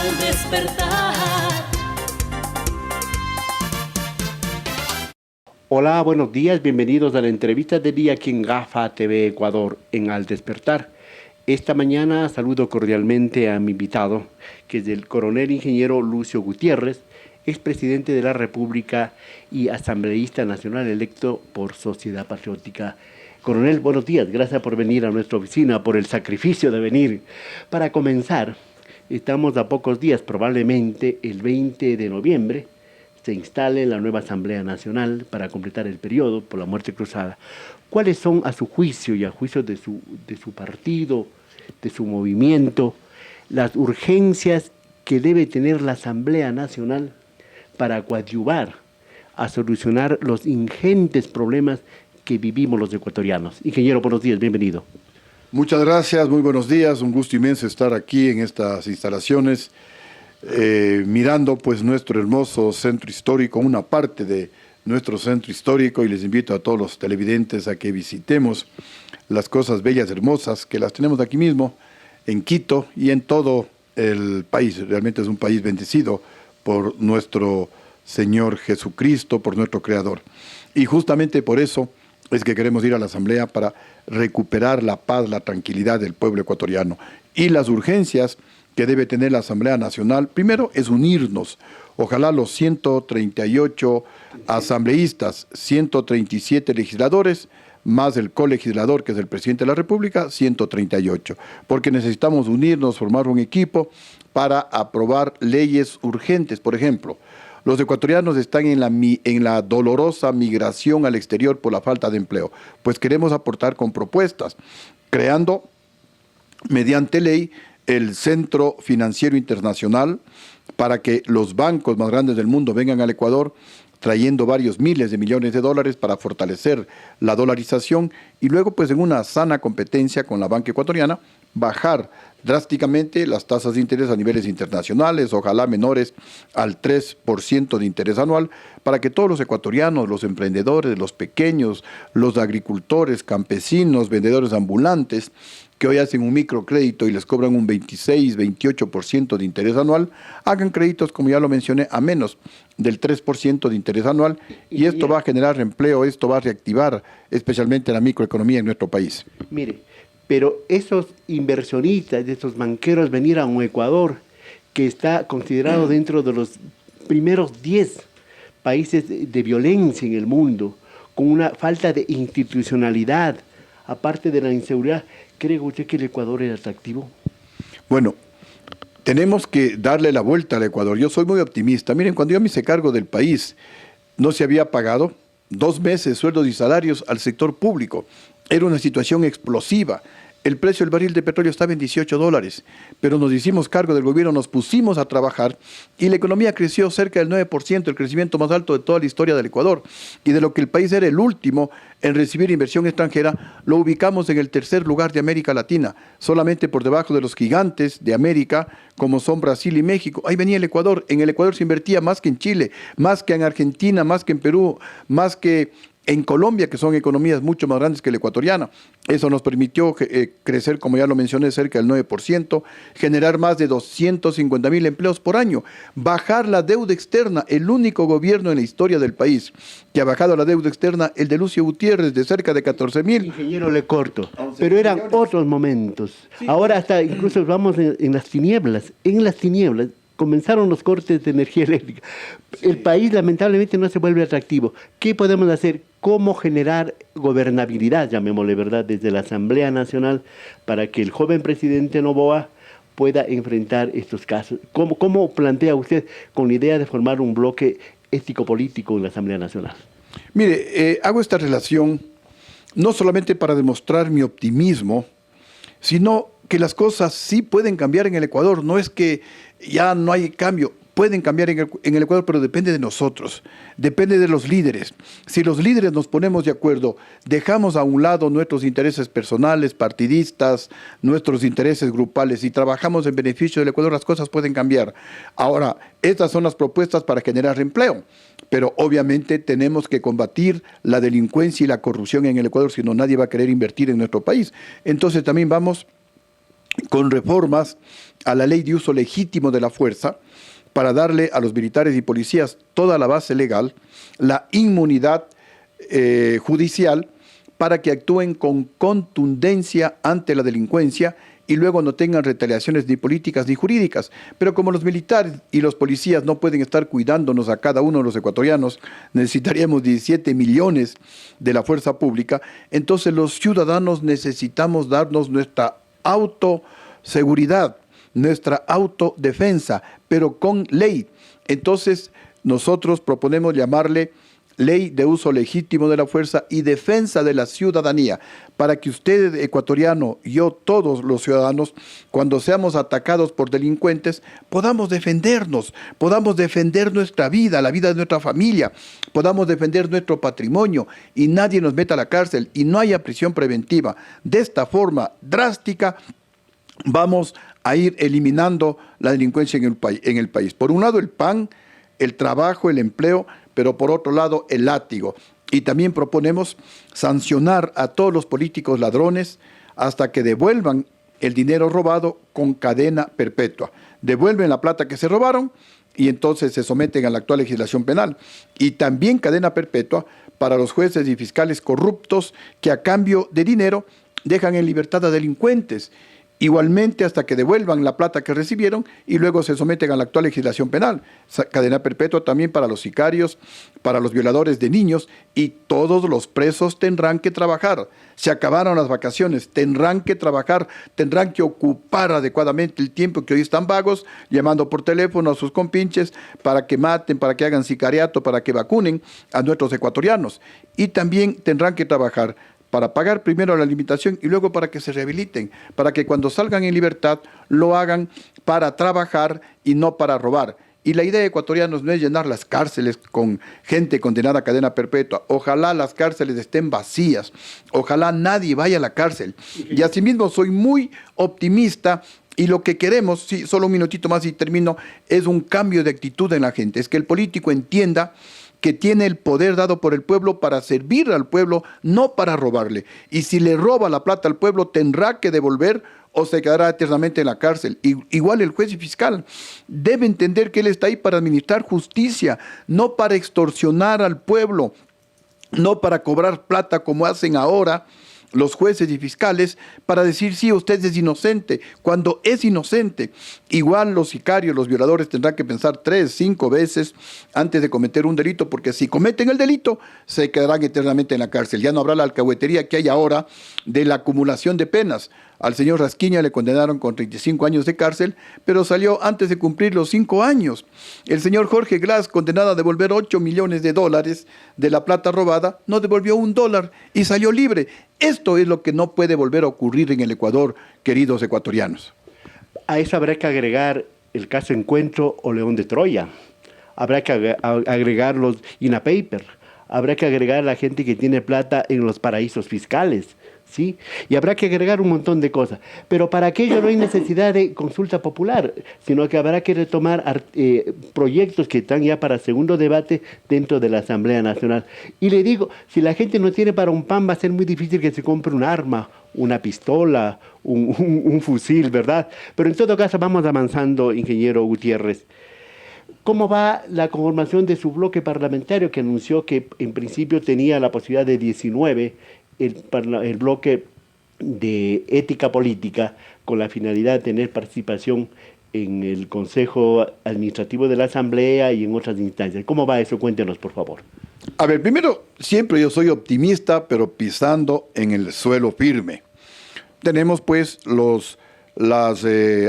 al despertar. Hola, buenos días, bienvenidos a la entrevista del día aquí en GAFA TV Ecuador en Al Despertar. Esta mañana saludo cordialmente a mi invitado, que es el coronel ingeniero Lucio Gutiérrez, expresidente de la República y asambleísta nacional electo por Sociedad Patriótica. Coronel, buenos días, gracias por venir a nuestra oficina, por el sacrificio de venir. Para comenzar, estamos a pocos días, probablemente el 20 de noviembre, se instale la nueva Asamblea Nacional para completar el periodo por la muerte cruzada. ¿Cuáles son, a su juicio y a juicio de su partido, de su movimiento, las urgencias que debe tener la Asamblea Nacional para coadyuvar a solucionar los ingentes problemas que vivimos los ecuatorianos? Ingeniero, buenos días, bienvenido. Muchas gracias, muy buenos días, un gusto inmenso estar aquí en estas instalaciones, mirando pues nuestro hermoso centro histórico, una parte de nuestro centro histórico, y les invito a todos los televidentes a que visitemos las cosas bellas, hermosas, que las tenemos aquí mismo, en Quito y en todo el país. Realmente es un país bendecido por nuestro Señor Jesucristo, por nuestro Creador. Y justamente por eso es que queremos ir a la Asamblea, para recuperar la paz, la tranquilidad del pueblo ecuatoriano. Y las urgencias que debe tener la Asamblea Nacional, primero es unirnos. Ojalá los 138 asambleístas, 137 legisladores, más el colegislador, que es el presidente de la República, 138. Porque necesitamos unirnos, formar un equipo para aprobar leyes urgentes. Por ejemplo, los ecuatorianos están en la dolorosa migración al exterior por la falta de empleo. Pues queremos aportar con propuestas, creando mediante ley el Centro Financiero Internacional, para que los bancos más grandes del mundo vengan al Ecuador, trayendo varios miles de millones de dólares para fortalecer la dolarización, y luego pues en una sana competencia con la banca ecuatoriana, bajar drásticamente las tasas de interés a niveles internacionales, ojalá menores al 3% de interés anual, para que todos los ecuatorianos, los emprendedores, los pequeños, los agricultores, campesinos, vendedores ambulantes, que hoy hacen un microcrédito y les cobran un 26, 28% de interés anual, hagan créditos, como ya lo mencioné, a menos del 3% de interés anual, y esto va a generar empleo, esto va a reactivar especialmente la microeconomía en nuestro país. Mire, pero esos inversionistas, esos banqueros, venir a un Ecuador que está considerado dentro de los primeros 10 países de violencia en el mundo, con una falta de institucionalidad, aparte de la inseguridad, ¿cree usted que el Ecuador es atractivo? Bueno, tenemos que darle la vuelta al Ecuador. Yo soy muy optimista. Miren, cuando yo me hice cargo del país, no se había pagado 2 meses sueldos y salarios al sector público. Era una situación explosiva. El precio del barril de petróleo estaba en $18, pero nos hicimos cargo del gobierno, nos pusimos a trabajar y la economía creció cerca del 9%, el crecimiento más alto de toda la historia del Ecuador. Y de lo que el país era el último en recibir inversión extranjera, lo ubicamos en el 3er lugar de América Latina, solamente por debajo de los gigantes de América, como son Brasil y México. Ahí venía el Ecuador. En el Ecuador se invertía más que en Chile, más que en Argentina, más que en Perú, más que en Colombia, que son economías mucho más grandes que la ecuatoriana. Eso nos permitió crecer, como ya lo mencioné, cerca del 9%, generar más de 250,000 empleos por año, bajar la deuda externa, el único gobierno en la historia del país que ha bajado la deuda externa, el de Lucio Gutiérrez, de cerca de 14,000. Ingeniero, le corto, pero eran otros momentos. Sí. Ahora hasta incluso vamos en las tinieblas, comenzaron los cortes de energía eléctrica. Sí. El país lamentablemente no se vuelve atractivo. ¿Qué podemos hacer? ¿Cómo generar gobernabilidad, llamémosle, verdad, desde la Asamblea Nacional, para que el joven presidente Noboa pueda enfrentar estos casos? ¿Cómo plantea usted con la idea de formar un bloque ético-político en la Asamblea Nacional? Mire, hago esta relación no solamente para demostrar mi optimismo, sino que las cosas sí pueden cambiar en el Ecuador. No es que ya no hay cambio, pueden cambiar en el Ecuador, pero depende de nosotros, depende de los líderes. Si los líderes nos ponemos de acuerdo, dejamos a un lado nuestros intereses personales, partidistas, nuestros intereses grupales y trabajamos en beneficio del Ecuador, las cosas pueden cambiar. Ahora, estas son las propuestas para generar empleo, pero obviamente tenemos que combatir la delincuencia y la corrupción en el Ecuador, si no nadie va a querer invertir en nuestro país. Entonces también vamos con reformas a la ley de uso legítimo de la fuerza para darle a los militares y policías toda la base legal, la inmunidad judicial, para que actúen con contundencia ante la delincuencia y luego no tengan retaliaciones ni políticas ni jurídicas. Pero como los militares y los policías no pueden estar cuidándonos a cada uno de los ecuatorianos, necesitaríamos 17 millones de la fuerza pública, entonces los ciudadanos necesitamos darnos nuestra autoseguridad, nuestra autodefensa, pero con ley. Entonces nosotros proponemos llamarle Ley de Uso Legítimo de la Fuerza y Defensa de la Ciudadanía, para que usted, ecuatoriano, yo, todos los ciudadanos, cuando seamos atacados por delincuentes, podamos defendernos, podamos defender nuestra vida, la vida de nuestra familia, podamos defender nuestro patrimonio y nadie nos meta a la cárcel y no haya prisión preventiva. De esta forma drástica vamos a ir eliminando la delincuencia en el país. Por un lado el PAN, el trabajo, el empleo, pero por otro lado el látigo. Y también proponemos sancionar a todos los políticos ladrones hasta que devuelvan el dinero robado con cadena perpetua. Devuelven la plata que se robaron y entonces se someten a la actual legislación penal. Y también cadena perpetua para los jueces y fiscales corruptos que a cambio de dinero dejan en libertad a delincuentes. Igualmente hasta que devuelvan la plata que recibieron y luego se someten a la actual legislación penal. Cadena perpetua también para los sicarios, para los violadores de niños, y todos los presos tendrán que trabajar. Se acabaron las vacaciones, tendrán que trabajar, tendrán que ocupar adecuadamente el tiempo que hoy están vagos, llamando por teléfono a sus compinches para que maten, para que hagan sicariato, para que vacunen a nuestros ecuatorianos. Y también tendrán que trabajar para pagar primero la limitación y luego para que se rehabiliten, para que cuando salgan en libertad lo hagan para trabajar y no para robar. Y la idea de ecuatorianos no es llenar las cárceles con gente condenada a cadena perpetua. Ojalá las cárceles estén vacías, ojalá nadie vaya a la cárcel. Y asimismo soy muy optimista. Y lo que queremos, sí, solo un minutito más y termino, es un cambio de actitud en la gente. Es que el político entienda que tiene el poder dado por el pueblo para servir al pueblo, no para robarle. Y si le roba la plata al pueblo, tendrá que devolver o se quedará eternamente en la cárcel. Igual el juez y fiscal debe entender que él está ahí para administrar justicia, no para extorsionar al pueblo, no para cobrar plata como hacen ahora los jueces y fiscales para decir sí, usted es inocente, cuando es inocente. Igual los sicarios, los violadores tendrán que pensar 3, 5 veces antes de cometer un delito, porque si cometen el delito se quedarán eternamente en la cárcel. Ya no habrá la alcahuetería que hay ahora de la acumulación de penas. Al señor Rasquiña le condenaron con 35 años de cárcel, pero salió antes de cumplir los 5 años. El señor Jorge Glass, condenado a devolver $8 millones de la plata robada, no devolvió $1 y salió libre. Esto es lo que no puede volver a ocurrir en el Ecuador, queridos ecuatorianos. A eso habrá que agregar el caso Encuentro o León de Troya. Habrá que agregar los INAPAPER. Habrá que agregar la gente que tiene plata en los paraísos fiscales. ¿Sí? Y habrá que agregar un montón de cosas. Pero para aquello no hay necesidad de consulta popular, sino que habrá que retomar proyectos que están ya para segundo debate dentro de la Asamblea Nacional. Y le digo, si la gente no tiene para un pan, va a ser muy difícil que se compre un arma, una pistola, un fusil, ¿verdad? Pero en todo caso vamos avanzando, ingeniero Gutiérrez. ¿Cómo va la conformación de su bloque parlamentario, que anunció que en principio tenía la posibilidad de 19, el bloque de ética política, con la finalidad de tener participación en el Consejo Administrativo de la Asamblea y en otras instancias? ¿Cómo va eso? Cuéntenos, por favor. A ver, primero, siempre yo soy optimista, pero pisando en el suelo firme. Tenemos pues la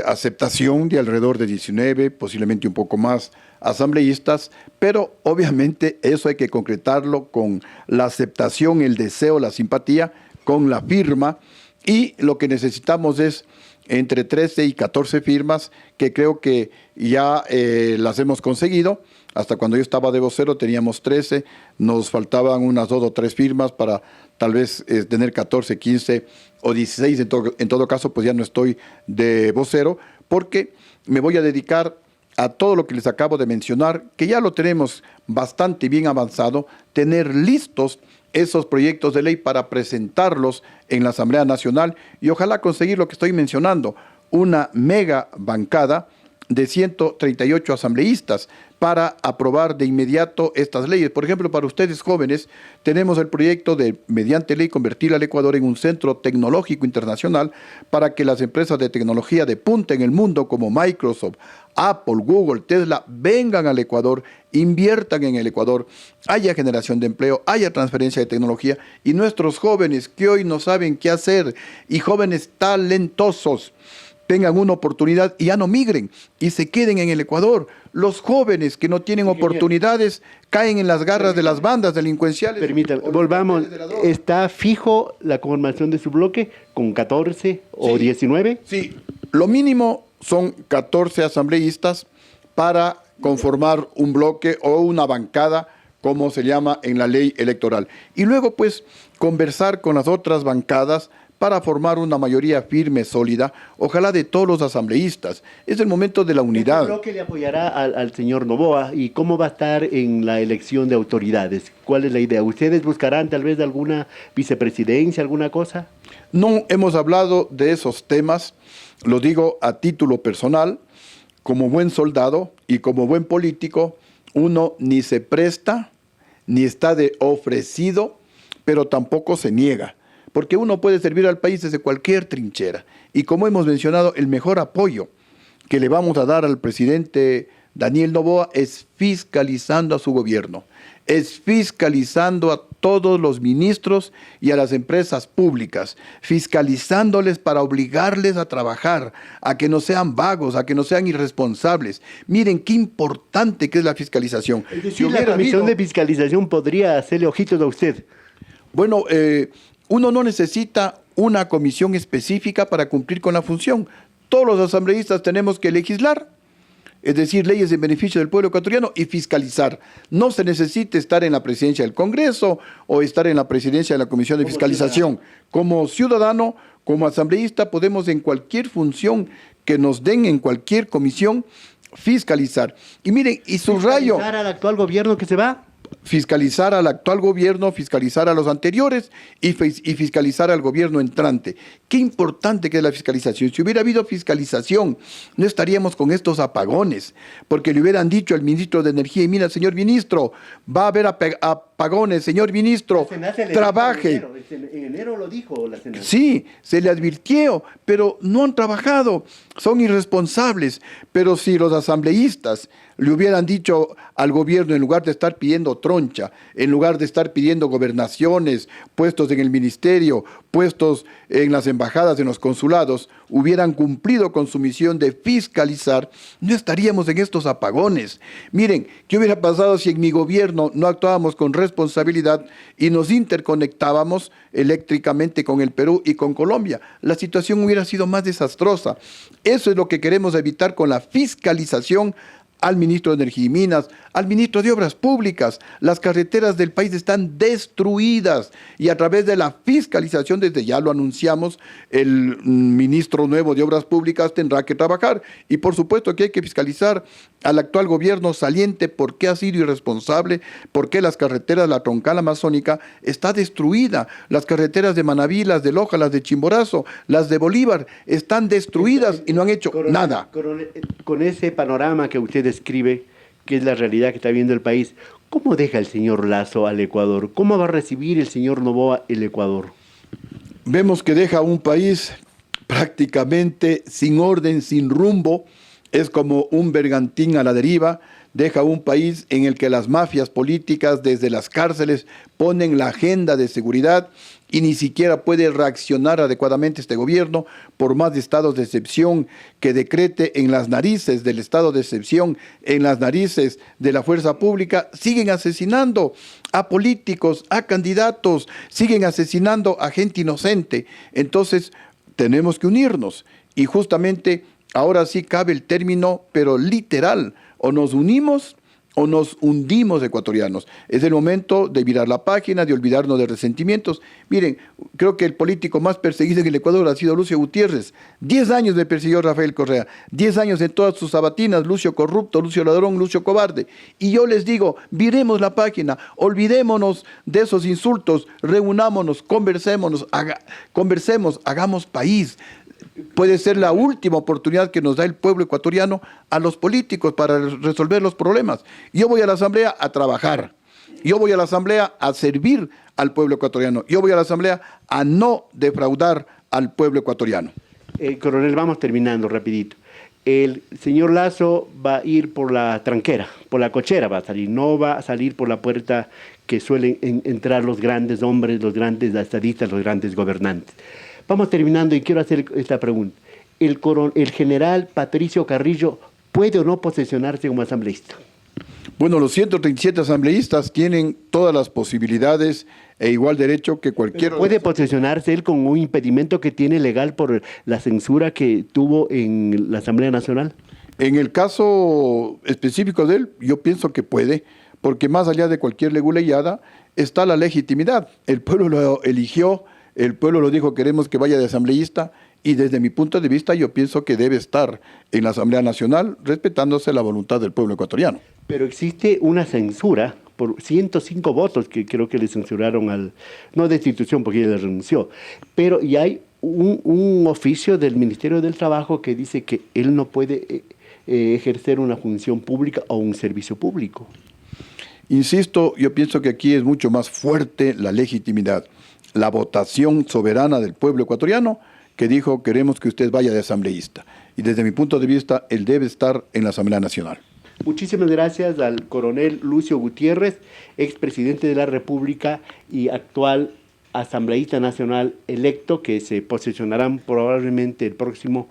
aceptación de alrededor de 19, posiblemente un poco más, asambleístas, pero obviamente eso hay que concretarlo con la aceptación, el deseo, la simpatía, con la firma, y lo que necesitamos es entre 13 y 14 firmas, que creo que ya las hemos conseguido. Hasta cuando yo estaba de vocero teníamos 13, nos faltaban unas 2 o 3 firmas para tal vez tener 14, 15 o 16, en todo caso pues ya no estoy de vocero, porque me voy a dedicar a todo lo que les acabo de mencionar, que ya lo tenemos bastante bien avanzado, tener listos esos proyectos de ley para presentarlos en la Asamblea Nacional y ojalá conseguir lo que estoy mencionando, una mega bancada de 138 asambleístas para aprobar de inmediato estas leyes. Por ejemplo, para ustedes jóvenes, tenemos el proyecto de, mediante ley, convertir al Ecuador en un centro tecnológico internacional para que las empresas de tecnología de punta en el mundo como Microsoft, Apple, Google, Tesla, vengan al Ecuador, inviertan en el Ecuador, haya generación de empleo, haya transferencia de tecnología, y nuestros jóvenes que hoy no saben qué hacer, y jóvenes talentosos, tengan una oportunidad y ya no migren y se queden en el Ecuador. Los jóvenes que no tienen oportunidades caen en las garras de las bandas delincuenciales. Permítame, volvamos. ¿Está fijo la conformación de su bloque con 14 o 19? Sí, lo mínimo son 14 asambleístas para conformar un bloque o una bancada, como se llama en la ley electoral. Y luego, pues, conversar con las otras bancadas para formar una mayoría firme, sólida, ojalá de todos los asambleístas. Es el momento de la unidad. ¿Qué bloque le apoyará al señor Noboa y cómo va a estar en la elección de autoridades? ¿Cuál es la idea? ¿Ustedes buscarán tal vez alguna vicepresidencia, alguna cosa? No hemos hablado de esos temas, lo digo a título personal, como buen soldado y como buen político, uno ni se presta, ni está de ofrecido, pero tampoco se niega. Porque uno puede servir al país desde cualquier trinchera. Y como hemos mencionado, el mejor apoyo que le vamos a dar al presidente Daniel Noboa es fiscalizando a su gobierno, es fiscalizando a todos los ministros y a las empresas públicas, fiscalizándoles para obligarles a trabajar, a que no sean vagos, a que no sean irresponsables. Miren qué importante que es la fiscalización. Es decir, la comisión de fiscalización podría hacerle ojitos a usted. Bueno, uno no necesita una comisión específica para cumplir con la función. Todos los asambleístas tenemos que legislar, es decir, leyes en beneficio del pueblo ecuatoriano y fiscalizar. No se necesita estar en la presidencia del Congreso o estar en la presidencia de la Comisión de Fiscalización. Como ciudadano, como asambleísta, podemos en cualquier función que nos den en cualquier comisión fiscalizar. Y miren, y subrayo... ¿Fiscalizar al actual gobierno que se va? Fiscalizar al actual gobierno, fiscalizar a los anteriores y fiscalizar al gobierno entrante. Qué importante que es la fiscalización. Si hubiera habido fiscalización, no estaríamos con estos apagones, porque le hubieran dicho al ministro de Energía, y mira, señor ministro, va a haber apagones, señor ministro, trabaje. En enero lo dijo la Senat. Sí, se le advirtió, pero no han trabajado, son irresponsables. Pero si los asambleístas le hubieran dicho al gobierno, en lugar de estar pidiendo troncha, en lugar de estar pidiendo gobernaciones, puestos en el ministerio, puestos en las embajadas, en los consulados, hubieran cumplido con su misión de fiscalizar, no estaríamos en estos apagones. Miren, ¿qué hubiera pasado si en mi gobierno no actuábamos con responsabilidad y nos interconectábamos eléctricamente con el Perú y con Colombia? La situación hubiera sido más desastrosa. Eso es lo que queremos evitar con la fiscalización al ministro de Energía y Minas, al ministro de Obras Públicas. Las carreteras del país están destruidas y a través de la fiscalización, desde ya lo anunciamos, el ministro nuevo de Obras Públicas tendrá que trabajar. Y por supuesto que hay que fiscalizar al actual gobierno saliente por qué ha sido irresponsable, por qué las carreteras, la troncal amazónica está destruida, las carreteras de Manabí, las de Loja, las de Chimborazo, las de Bolívar están destruidas y no han hecho nada. Con ese panorama que usted describe, que es la realidad que está viendo el país, ¿cómo deja el señor Lasso al Ecuador? ¿Cómo va a recibir el señor Noboa el Ecuador? Vemos que deja un país prácticamente sin orden, sin rumbo. Es como un bergantín a la deriva. Deja un país en el que las mafias políticas desde las cárceles ponen la agenda de seguridad y ni siquiera puede reaccionar adecuadamente este gobierno por más de estados de excepción que decrete en las narices del estado de excepción, en las narices de la fuerza pública. Siguen asesinando a políticos, a candidatos, siguen asesinando a gente inocente. Entonces tenemos que unirnos y justamente ahora sí cabe el término, pero literal, o nos unimos o nos hundimos ecuatorianos. Es el momento de virar la página, de olvidarnos de resentimientos. Miren, creo que el político más perseguido en el Ecuador ha sido Lucio Gutiérrez. 10 años me persiguió Rafael Correa, 10 años en todas sus sabatinas, Lucio corrupto, Lucio ladrón, Lucio cobarde. Y yo les digo, viremos la página, olvidémonos de esos insultos, reunámonos, conversemos, hagamos país. puede ser la última oportunidad que nos da el pueblo ecuatoriano a los políticos para resolver los problemas. Yo voy a la Asamblea a trabajar. Yo voy a la Asamblea a servir al pueblo ecuatoriano. Yo voy a la Asamblea a no defraudar al pueblo ecuatoriano. Coronel, vamos terminando rapidito. El señor Lasso va a ir por la tranquera, por la cochera va a salir, no va a salir por la puerta que suelen entrar los grandes hombres, los grandes estadistas, los grandes gobernantes. Vamos terminando y quiero hacer esta pregunta. ¿El general Patricio Carrillo puede o no posesionarse como asambleísta? Bueno, los 137 asambleístas tienen todas las posibilidades e igual derecho que cualquier... ¿Puede posesionarse él con un impedimento que tiene legal por la censura que tuvo en la Asamblea Nacional? En el caso específico de él, yo pienso que puede, porque más allá de cualquier leguleyada está la legitimidad. El pueblo lo eligió, el pueblo lo dijo, queremos que vaya de asambleísta, y desde mi punto de vista yo pienso que debe estar en la Asamblea Nacional respetándose la voluntad del pueblo ecuatoriano. Pero existe una censura por 105 votos que creo que le censuraron no destitución porque ella le renunció, pero y hay un oficio del Ministerio del Trabajo que dice que él no puede ejercer una función pública o un servicio público. Insisto, yo pienso que aquí es mucho más fuerte la legitimidad, la votación soberana del pueblo ecuatoriano que dijo queremos que usted vaya de asambleísta. Y desde mi punto de vista, él debe estar en la Asamblea Nacional. Muchísimas gracias al coronel Lucio Gutiérrez, expresidente de la República y actual asambleísta nacional electo, que se posesionarán probablemente el próximo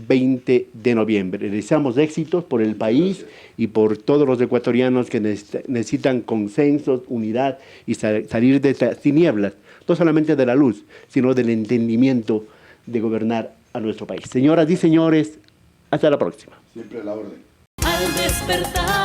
20 de noviembre. Le deseamos éxitos por el país y por todos los ecuatorianos que necesitan consensos, unidad y salir de estas tinieblas, no solamente de la luz, sino del entendimiento de gobernar a nuestro país. Señoras y señores, hasta la próxima. Siempre a la orden. Al despertar.